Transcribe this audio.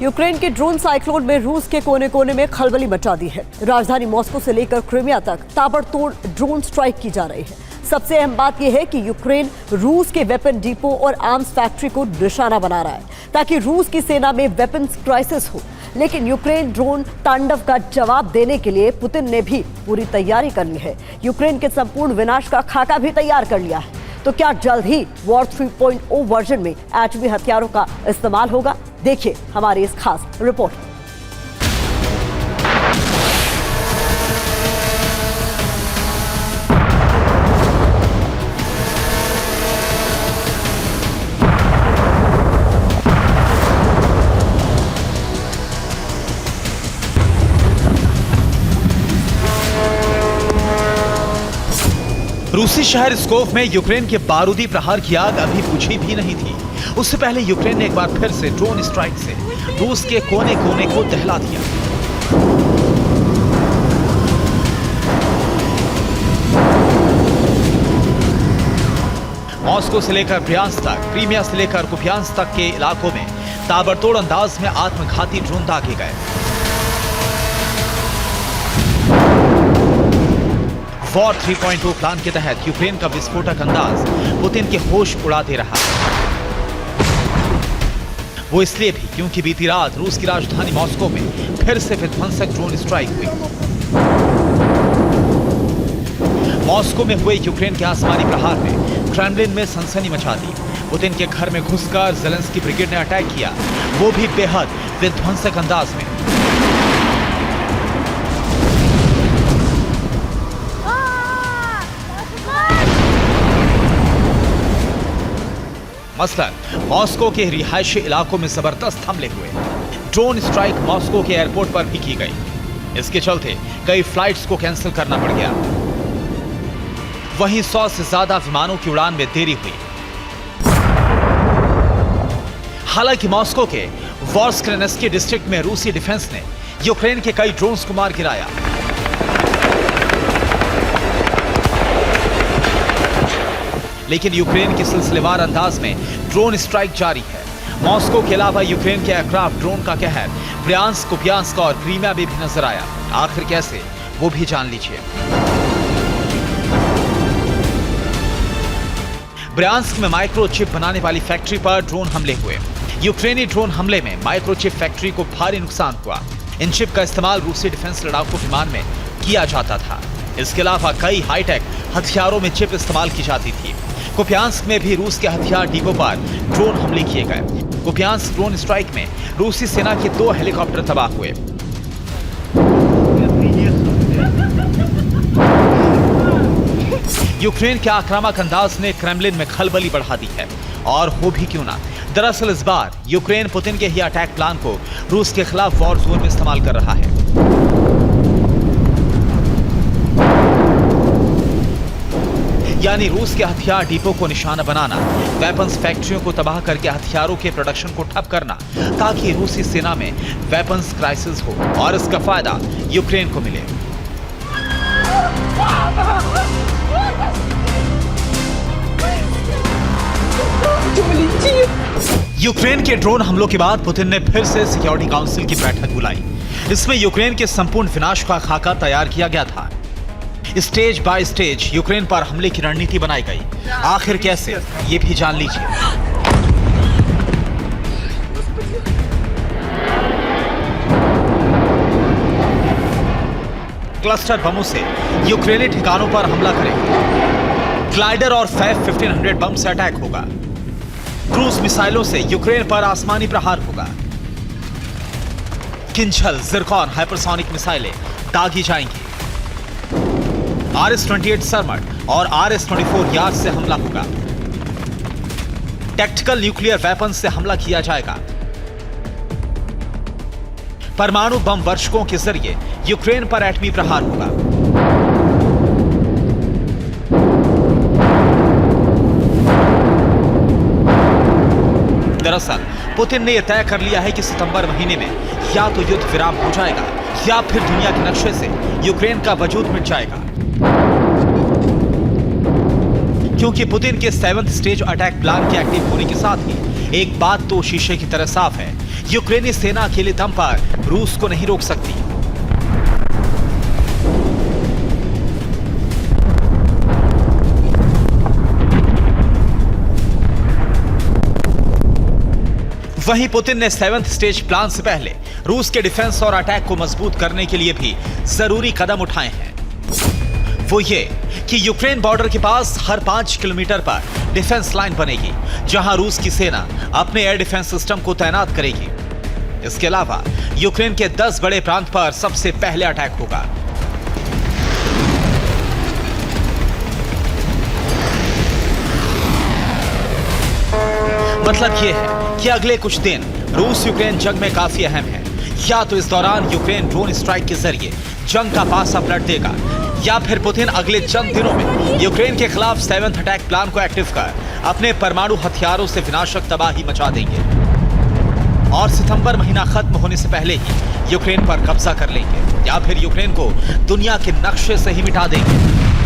Ukraine के drone cyclone में रूस के कोने कोने में खलबली मचा दी है। राजधानी मॉस्को से लेकर क्रीमिया तक ताबड़तोड़ ड्रोन स्ट्राइक की जा रही है। सबसे अहम बात यह है कि यूक्रेन रूस के वेपन डिपो और आर्म्स फैक्ट्री को निशाना बना रहा है ताकि रूस की सेना में वेपन्स क्राइसिस हो। लेकिन यूक्रेन ड्रोन तांडव का जवाब देने के लिए पुतिन ने भी पूरी तैयारी कर ली है। यूक्रेन के संपूर्ण विनाश का खाका भी तैयार कर लिया है। तो क्या जल्द ही वॉर 3.0 वर्जन में एटमी हथियारों का इस्तेमाल होगा? देखिए हमारी इस खास रिपोर्ट में। रूसी शहर स्कोव में यूक्रेन के बारूदी प्रहार की आग अभी बुझी भी नहीं थी। उससे पहले यूक्रेन ने एक बार फिर से ड्रोन स्ट्राइक से रूस के कोने कोने को दहला दिया। मॉस्को से लेकर ब्रियांस्क तक, क्रीमिया से लेकर कुपियांस्क तक के इलाकों में ताबड़तोड़ अंदाज में आत्मघाती ड्रोन दागे गए। वॉर 3.0 प्लान के तहत यूक्रेन का विस्फोटक अंदाज पुतिन के होश उड़ा दे रहा है। वो इसलिए भी क्योंकि बीती रात रूस की राजधानी मॉस्को में फिर से विध्वंसक ड्रोन स्ट्राइक हुई। मॉस्को में हुए यूक्रेन के आसमानी प्रहार ने क्रेमलिन में सनसनी मचा दी। पुतिन के घर में घुसकर ज़ेलेंस्की ब्रिगेड ने अटैक किया, वो भी बेहद विध्वंसक अंदाज में। मसलन मॉस्को के रिहायशी इलाकों में जबरदस्त हमले हुए। ड्रोन स्ट्राइक मॉस्को के एयरपोर्ट पर भी की गई। इसके चलते कई फ्लाइट्स को कैंसिल करना पड़ गया। वहीं 100 से ज्यादा विमानों की उड़ान में देरी हुई। हालांकि मॉस्को के वॉर्स्क्रेनेस्की डिस्ट्रिक्ट में रूसी डिफेंस ने यूक्रेन के कई ड्रोन्स को मार गिराया। लेकिन यूक्रेन के सिलसिलेवार अंदाज में ड्रोन स्ट्राइक जारी है। मॉस्को के अलावा यूक्रेन के एयरक्राफ्ट ड्रोन का कहर ब्रियांस्क, कुपियांस्क और क्रीमिया में भी नजर आया। आखिर कैसे, वो भी जान लीजिए। ब्रियांस्क में माइक्रोचिप बनाने वाली फैक्ट्री पर ड्रोन हमले हुए। यूक्रेनी ड्रोन हमले में माइक्रोचिप फैक्ट्री को भारी नुकसान हुआ। इन चिप का इस्तेमाल रूसी डिफेंस लड़ाकू विमान में किया जाता था। इसके अलावा कई हाईटेक हथियारों में चिप इस्तेमाल की जाती थी। कुपियांस्क में भी रूस के हथियार डिपो पर ड्रोन हमले किए गए। कुपियांस्क ड्रोन स्ट्राइक में रूसी सेना के 2 हेलीकॉप्टर तबाह हुए। यूक्रेन के आक्रामक अंदाज ने क्रेमलिन में खलबली बढ़ा दी है। और हो भी क्यों ना, दरअसल इस बार यूक्रेन पुतिन के ही अटैक प्लान को रूस के खिलाफ वॉर जोन में इस्तेमाल कर रहा है। यानी रूस के हथियार डिपो को निशाना बनाना, वेपन्स फैक्ट्रियों को तबाह करके हथियारों के प्रोडक्शन को ठप करना, ताकि रूसी सेना में वेपन्स क्राइसिस हो और इसका फायदा यूक्रेन को मिले। यूक्रेन के ड्रोन हमलों के बाद पुतिन ने फिर से सिक्योरिटी काउंसिल की बैठक बुलाई। इसमें यूक्रेन के संपूर्ण विनाश का खाका तैयार किया गया था। स्टेज बाय स्टेज यूक्रेन पर हमले की रणनीति बनाई गई। आखिर कैसे, ये भी जान लीजिए। क्लस्टर बमों से यूक्रेनी ठिकानों पर हमला करेंगे। ग्लाइडर और फैफ 1500 बम से अटैक होगा। क्रूज मिसाइलों से यूक्रेन पर आसमानी प्रहार होगा। किंझल, जिरकॉन हाइपरसोनिक मिसाइलें दागी जाएंगी। RS-28 सरमट और RS-24 यार्ड से हमला होगा। टैक्टिकल न्यूक्लियर वेपन से हमला किया जाएगा। परमाणु बम वर्षकों के जरिए यूक्रेन पर एटमी प्रहार होगा। दरअसल पुतिन ने यह तय कर लिया है कि सितंबर महीने में या तो युद्ध विराम हो जाएगा या फिर दुनिया के नक्शे से यूक्रेन का वजूद मिट जाएगा। क्योंकि पुतिन के 7th स्टेज अटैक प्लान के एक्टिव होने के साथ ही एक बात तो शीशे की तरह साफ है, यूक्रेनी सेना अकेले दम पर रूस को नहीं रोक सकती। वहीं पुतिन ने 7th स्टेज प्लान से पहले रूस के डिफेंस और अटैक को मजबूत करने के लिए भी जरूरी कदम उठाए हैं। वो ये कि यूक्रेन बॉर्डर के पास हर 5 किलोमीटर पर डिफेंस लाइन बनेगी, जहां रूस की सेना अपने एयर डिफेंस सिस्टम को तैनात करेगी। इसके अलावा यूक्रेन के 10 बड़े प्रांत पर सबसे पहले अटैक होगा। मतलब यह है कि अगले कुछ दिन रूस यूक्रेन जंग में काफी अहम है। या तो इस दौरान यूक्रेन ड्रोन स्ट्राइक के जरिए जंग का पासा पलट देगा, या फिर पुतिन अगले चंद दिनों में यूक्रेन के खिलाफ 7th अटैक प्लान को एक्टिव कर अपने परमाणु हथियारों से विनाशक तबाही मचा देंगे और सितंबर महीना खत्म होने से पहले ही यूक्रेन पर कब्जा कर लेंगे, या फिर यूक्रेन को दुनिया के नक्शे से ही मिटा देंगे।